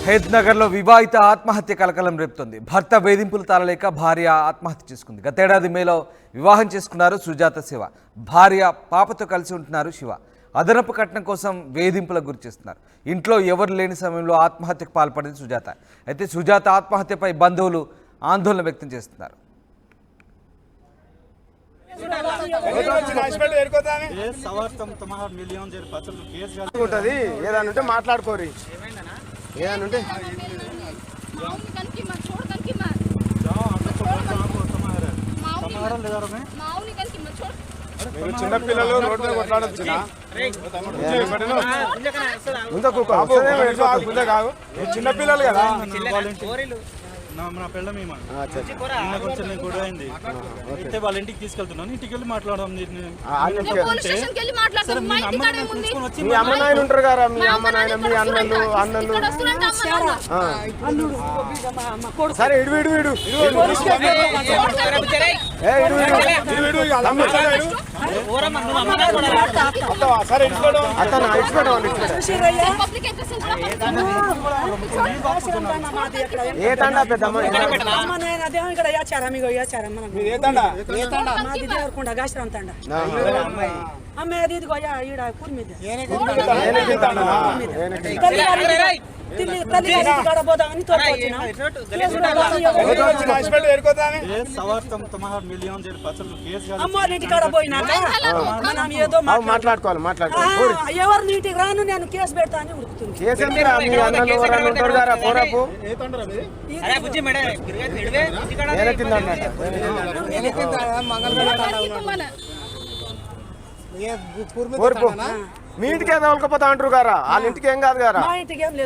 హైదనగర్లో వివాహిత ఆత్మహత్య కలకలం రేపుతోంది. భర్త వేధింపులు తాళలేక భార్య ఆత్మహత్య చేసుకుంది. గతేడాది మేలో వివాహం చేసుకున్నారు సుజాత శివ. భార్య పాపతో కలిసి ఉంటున్నారు శివ. అదనపు కట్నం కోసం వేధింపులకు గురి చేస్తున్నారు. ఇంట్లో ఎవరు లేని సమయంలో ఆత్మహత్యకు పాల్పడింది సుజాత. అయితే సుజాత ఆత్మహత్యపై బంధువులు ఆందోళన వ్యక్తం చేస్తున్నారు. మాట్లాడుకోరి ఏదనుంటే చిన్నపిల్లలు రోడ్డు మీద కొట్లాడొచ్చు చిన్నపిల్లలు కదా నా పిల్ల గొడవ అయింది అయితే వాళ్ళ ఇంటికి తీసుకెళ్తున్నాను. ఇంటికి వెళ్ళి మాట్లాడదాం. మీ అమ్మ నాయన ఉంటారు కదా, మీ అమ్మ నాయన మీ అన్నలు సరే ఇడు ఇడు ఇడు ఏ తండా పెద్దమ్మ మాట్లాడుకోవాలి ఎవరు నీటికి రాను నేను కేసు పెడతా అని మీ ఇంటికి తోలుకపోతా అంటారు గారా, వాళ్ళ ఇంటికి ఏం కాదు గారా,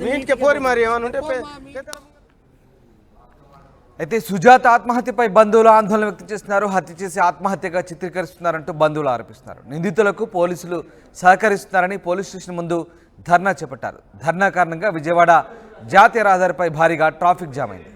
మీ ఇంటికి పోరి మరి ఏమని ఉంటే. అయితే సుజాత ఆత్మహత్యపై బంధువులు ఆందోళన వ్యక్తం చేస్తున్నారు. హత్య చేసి ఆత్మహత్యగా చిత్రీకరిస్తున్నారంటూ బంధువులు ఆరోపిస్తున్నారు. నిందితులకు పోలీసులు సహకరిస్తున్నారని పోలీస్ స్టేషన్ ముందు ధర్నా చేపట్టారు. ధర్నా కారణంగా విజయవాడ జాతీయ రహదారిపై భారీగా ట్రాఫిక్ జామ్ అయింది.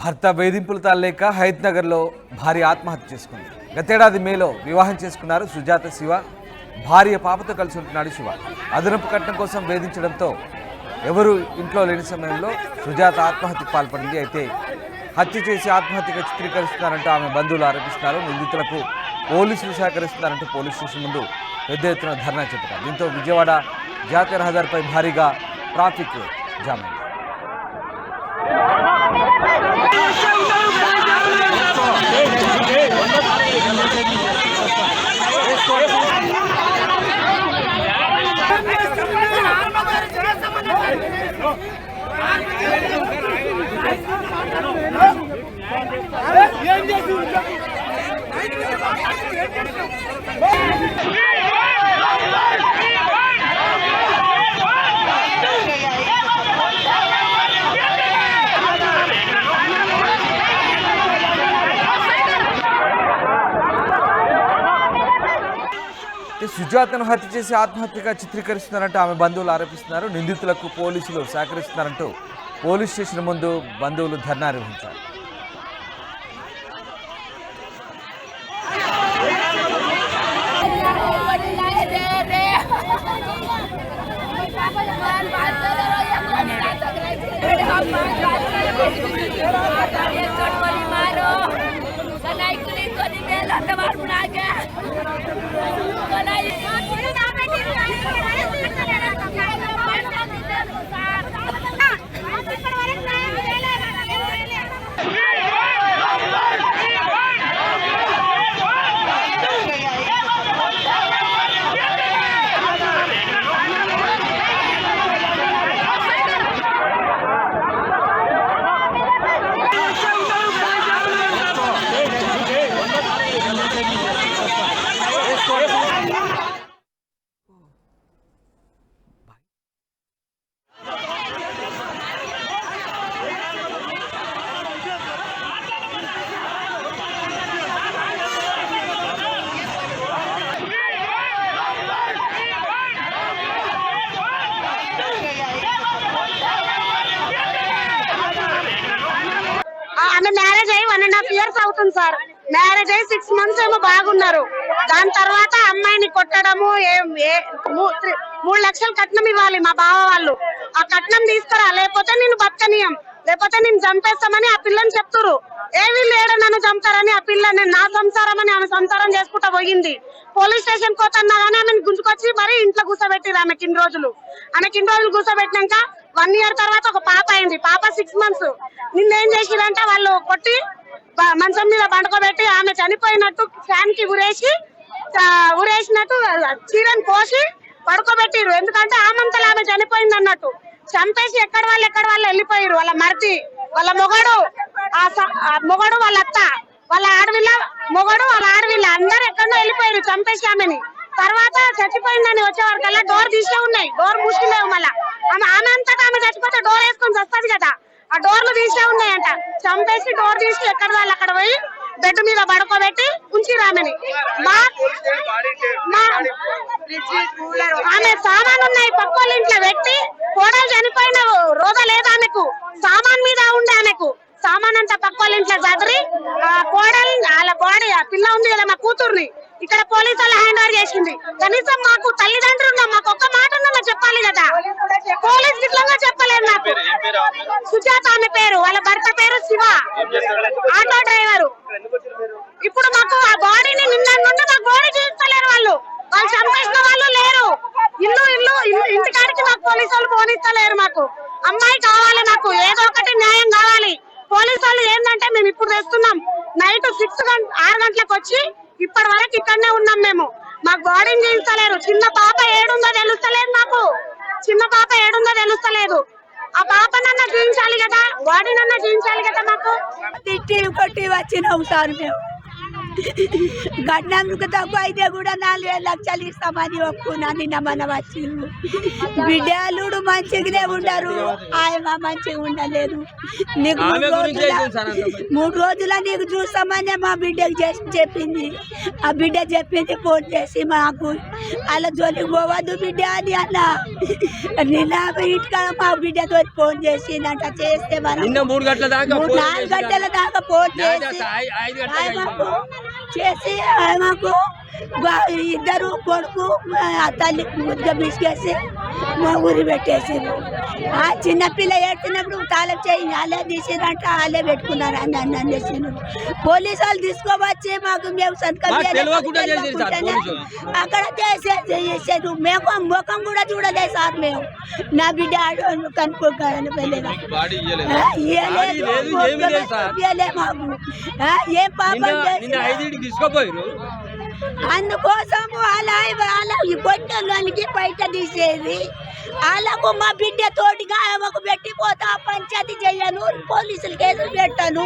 భర్త వేధింపులు తాళలేక హైదనగర్లో భార్య ఆత్మహత్య చేసుకుంది. గతేడాది మేలో వివాహం చేసుకున్నారు సుజాత శివ. భార్య పాపతో కలిసి ఉంటున్నాడు శివ. అదనపు కట్నం కోసం వేధించడంతో ఎవరు ఇంట్లో లేని సమయంలో సుజాత ఆత్మహత్యకు పాల్పడింది. అయితే హత్య చేసి ఆత్మహత్యగా చిత్రీకరిస్తున్నారంటూ ఆమె బంధువులు ఆరోపిస్తున్నారు. నిందితులకు పోలీసులు సహకరిస్తున్నారంటూ పోలీస్ స్టేషన్ ముందు పెద్ద ఎత్తున ధర్నా చేపట్టారు. దీంతో విజయవాడ జాతీయ రహదారిపై భారీగా ట్రాఫిక్ జామ్ అయింది. సుజాతను హత్య చేసి ఆత్మహత్యగా చిత్రీకరిస్తున్నారంటూ ఆమె బంధువులు ఆరోపిస్తున్నారు. నిందితులకు పోలీసులు సహకరిస్తున్నారంటూ పోలీస్ స్టేషన్ ముందు బంధువులు ధర్నా నిర్వహించారు. ఆమె మ్యారేజ్ అయ్యి 1.5 years అవుతుంది సార్. మ్యారేజ్ అయ్యి 6 months ఏమో బాగున్నారు. దాని తర్వాత అమ్మాయిని కొట్టడము 3 లక్షలు కట్నం ఇవ్వాలి మా బావ వాళ్ళు. ఆ కట్నం తీసుకురా, లేకపోతే నేను బతకనీయం, లేకపోతే నేను చంపేస్తామని ఆ పిల్లని చెప్తురు. వీళ్ళు ఏడ నన్ను చంపుతారని ఆ పిల్ల నా సంసారం అని ఆమె సంసారం చేసుకుంటా పోయింది. పోలీస్ స్టేషన్ పోతున్నా కానీ ఆమెను గుంజుకొచ్చి మరి ఇంట్లో కూర్చోబెట్టిరు. ఆమెకి ఇన్ని రోజులు కూర్చోబెట్టినాక 1 year తర్వాత ఒక పాప అయింది. పాప 6 months. నిన్నేం చేసిరంటే వాళ్ళు కొట్టి మంచం మీద పండుకోబెట్టి ఆమె చనిపోయినట్టు ఫ్యాన్ కి ఉరేసినట్టు చీరను కోసి పడుకోబెట్టిరు. ఎందుకంటే ఆమంతలు ఆమె చనిపోయింది అన్నట్టు. చంపేసి ఎక్కడ వాళ్ళు వెళ్ళిపోయారు. వాళ్ళ మరిది, వాళ్ళ మొగడు, వాళ్ళ అత్త, వాళ్ళ ఆడవిల్ల మొగడు, వాళ్ళ ఆడవిల్ల అందరు ఎక్కడో వెళ్ళిపోయారు చంపేసి ఆమెని. తర్వాత చచ్చిపోయిందని వచ్చేవారికల్లా డోర్ తీసే ఉన్నాయి, డోర్ మూసిలేవు. మళ్ళా ఆమె అంతటా ఆమె చచ్చిపోతే డోర్ వేసుకొని వస్తుంది కదా, ఆ డోర్లు తీసే ఉన్నాయంట. చంపేసి డోర్ తీసి ఎక్కడ వాళ్ళు అక్కడ పోయి బెడ్ మీద పడుకోబెట్టి ఉంచిరు ఆమెని. ఆమె సామాన్ ఉన్నాయి పక్కోళ్ళ ఇంట్లో పెట్టి, కోడలు చనిపోయిన రోదా లేదు ఆమెకు, సామాన్ మీద ఉండే ఆమెకు సామాన్ అంతా పక్కోళ్ళ ఇంట్లో చదిరి కోడలు వాళ్ళ బాడీ పిల్ల ఉంది కదా మా కూతుర్ని ఇక్కడ పోలీసు వాళ్ళ హ్యాండ్ ఓవర్ చేసింది. కనీసం మాకు తల్లిదండ్రులు మాకు ఒక్క మాట చెప్పాలి కదా, పోలీస్ గిట్లంగా చెప్పలేదు నాకు. సుజాత ఆమె పేరు, వాళ్ళ భర్త పేరు శివ, ఆటో డ్రైవరు. ఇప్పుడు మాకు ఆ బాడీని నిన్న నుండి మాకు బాడీ చూస్తలేరు. వాళ్ళు చంపేసిన వాళ్ళు లేరు. ఇంటికాడికి మాకు పోలీసు వాళ్ళు పోనిస్తలేరు. మాకు అమ్మాయి కావాలి, నాకు ఏదో ఒకటి న్యాయం కావాలి. పోలీసు వాళ్ళు ఏంటంటే మేము ఇప్పుడు తెస్తున్నాం, నైట్ 6 గంటలకు వచ్చి ఇప్పటి వరకు ఇక్కడనే ఉన్నాం మేము. మాకు బాడీని చేయించలేరు. చిన్న పాప ఏడుందో తెలుస్తలేదు మాకు, చిన్న పాప ఏడుందో తెలుస్తలేదు. ఆ పాపనన్నా చూపించాలి కదా, బాడీనన్నా చూపించాలి కదా మాకు. తిట్టి కొట్టి వచ్చినాం సార్ మేము. గడ్డంకు తక్కువ అయితే కూడా 4,000 లక్షలు ఇస్తామని ఒప్పుకున్నా. నిన్న మన వచ్చింది బిడ్డలుడు మంచిగానే ఉండరు, ఆయన మంచిగా ఉండలేదు. నీకు 3 రోజుల నీకు చూస్తామని మా బిడ్డకి చెప్పింది. ఆ బిడ్డ చెప్పింది ఫోన్ చేసి మాకు, అలా జోలికి పోవద్దు బిడ్డ అని అన్న. నిన్న ఇంటికాడ మా బిడ్డతో ఫోన్ చేసిందంట. చేస్తే మనం 4 గంటల దాకా ఫోన్ చేసి మాకు ఇద్దరు కొడుకు తల్లి ముద్ద బిసికేసి మా ఊరి పెట్టేసారు. ఆ చిన్నపిల్ల ఏడ్చినప్పుడు తాళం చేయి వాళ్ళే తీసిరంట, వాళ్ళే పెట్టుకున్నారు అని అనేసారు. పోలీసు వాళ్ళు తీసుకోవచ్చి మాకు మేము సంతకం అక్కడ చేసేసారు. మేము ముఖం కూడా చూడలేదు సార్. మేము నా బిడ్డ కనుక్కోగలను వెళ్ళేదా మాకు ఏం పాపం తీసుకోపోయారు. అందుకోసము అలా కొట్టడానికి బయట తీసేది. వాళ్ళకు మా బిడ్డ తోటిగా ఆమెకు పెట్టిపోతా, పంచాయతీ చెయ్యను, పోలీసులు కేసులు పెట్టను,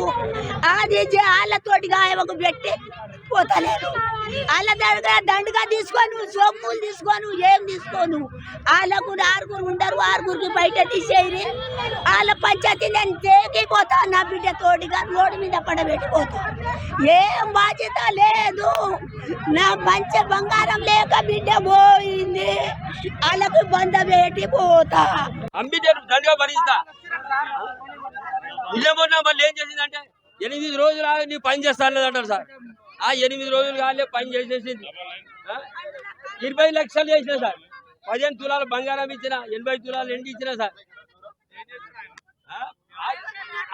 అది వాళ్ళతోటిగా ఆమెకు పెట్టి పోతలేను. వాళ్ళ దగ్గర దండగా తీసుకోను, సొమ్ములు తీసుకోను, ఏం తీసుకోను. వాళ్ళకు 6 ఉండరు, 6కి బయట తీసేది. వాళ్ళ పంచాయతీ నేను తేకిపోతా, నా బిడ్డ తోటిగా రోడ్డు మీద పడబెట్టిపోతా. ఏం బాధ్యత లేదు. నా మంచి బంగారం లేక బిడ్డ పోయింది, వాళ్ళకు బంద పెట్టి పోతా. మళ్ళీ ఏం చేసిందంటే 8 రోజులు నీ పని చేస్తాను అంటారు సార్. ఆ 8 రోజులు కాలే పని చేసేసింది. 20 లక్షలు చేసిన సార్. 15 తులాల బంగారం ఇచ్చిన, 80 తులాలు ఎండి ఇచ్చిన సార్.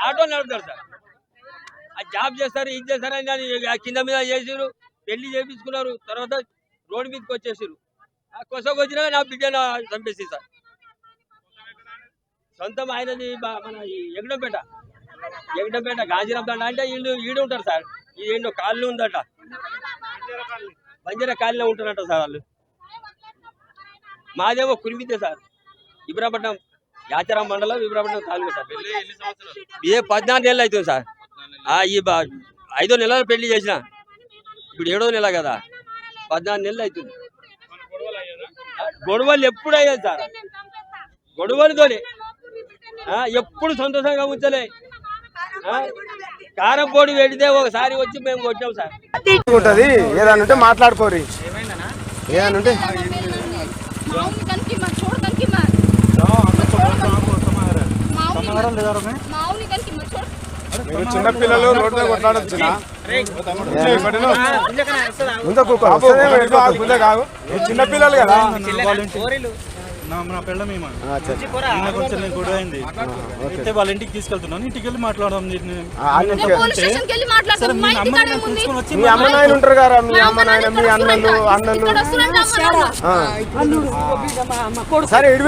ఆటో నడుపుతారు సార్. ఆ జాబ్ చేస్తారు, ఇది చేస్తారని కింద మీద చేసారు, పెళ్లి చేయించుకున్నారు. తర్వాత రోడ్డు మీదకి వచ్చేసారు. కొసకు వచ్చినా నా బిడ్డ చంపేసి సార్. సొంతం ఆయనది మన ఎగడంపేట గాంధీరామ్ అంటే ఈడు ఉంటారు సార్. ఏంటో కాళ్ళు ఉందట, బంజారా కాళ్ళలో ఉంటున్నట్ట సార్ వాళ్ళు. మాదేమో కురిమితే సార్, ఇబ్రాపట్నం యాచారం మండలం, ఇబ్రాపట్నం తాలూకా సార్. 14 నెలలు అవుతుంది సార్. ఈ 5వ నెలలు పెళ్లి చేసిన, ఇప్పుడు 7వ నెల కదా, 14 నెలలు అవుతుంది. గొడవలు ఎప్పుడు అయ్యాయి సార్, గొడవలతోనే ఎప్పుడు సంతోషంగా ఉంచలే. కారం పొడి పెడితే ఒకసారి వచ్చి మేము కొట్టాం సార్. ఉంటది ఏదనంటే మాట్లాడుకోరి, ఏదనంటే మీరు చిన్న పిల్లలు రోడ్డు మీద కొట్లాడొచ్చు చిన్న పిల్లలు కదా నా పెళ్ళ మేము కొంచెం నేను గొడవ అయింది అయితే వాళ్ళ ఇంటికి తీసుకెళ్తున్నాను ఇంటికి వెళ్ళి మాట్లాడదాం సరే మీ అమ్మని పిలుచుకొని వచ్చి మీ అమ్మ నాయన ఉంటారు కదా మీ అమ్మ నాయన మీ అన్నలు సరే ఇడు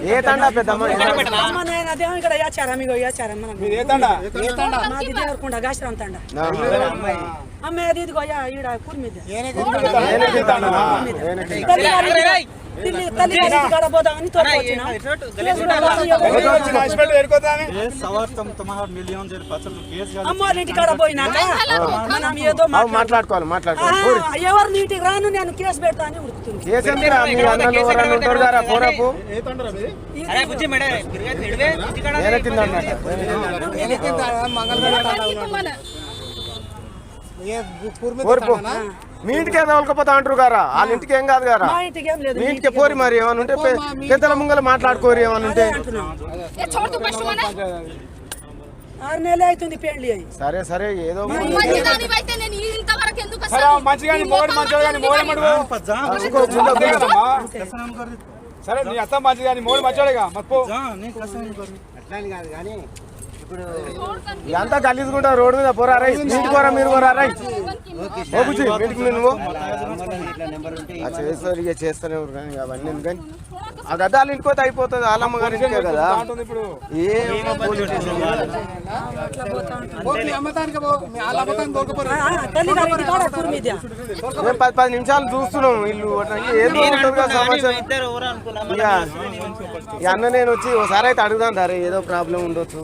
ఏ తండా పెద్దమ్మ ఇక్కడ యాచారం అమ్మ అది ఇదిగో ఈడ కూరి మీద మాట్లాడుకోవాలి ఎవరు నీటికి రాను నేను కేసు పెడతా అని ఉడుకుతుంది మీ ఇంటికి తోలుకపోతా అంటారు కదా వాళ్ళ ఇంటికి ఏం కాదు కదా మీ ఇంటికి పోరి మరి ఏమన్నా ఉంటే పెద్దల ముంగల మాట్లాడుకోరు ఏమన్నా ఉంటే 6 నెలలు అవుతుంది పెళ్లి అయ్యి సరే సరే ఏదో సరే నీ అత్త మంచిది కానీ మోడు మంచోడేగా అంతా గలీజుకుంటా రోడ్డు మీద పోరా రై ఇంటికి పోరా మీరు పోరా రై ఇంటికి నువ్వు చేస్తారు ఇక చేస్తూనే కానీ అవన్నీ కానీ ఆ గద్దాలు ఇంటికి పోతే అయిపోతుంది వాళ్ళమ్మ గారి ఇంటికే కదా ఏ 10 నిమిషాలు చూస్తున్నాం ఇల్లు ఏదో ఉంటుంది కదా సమాచారం ఈ అన్న నేను వచ్చి ఒకసారి అయితే అడుగుదాం దారే ఏదో ప్రాబ్లం ఉండొచ్చు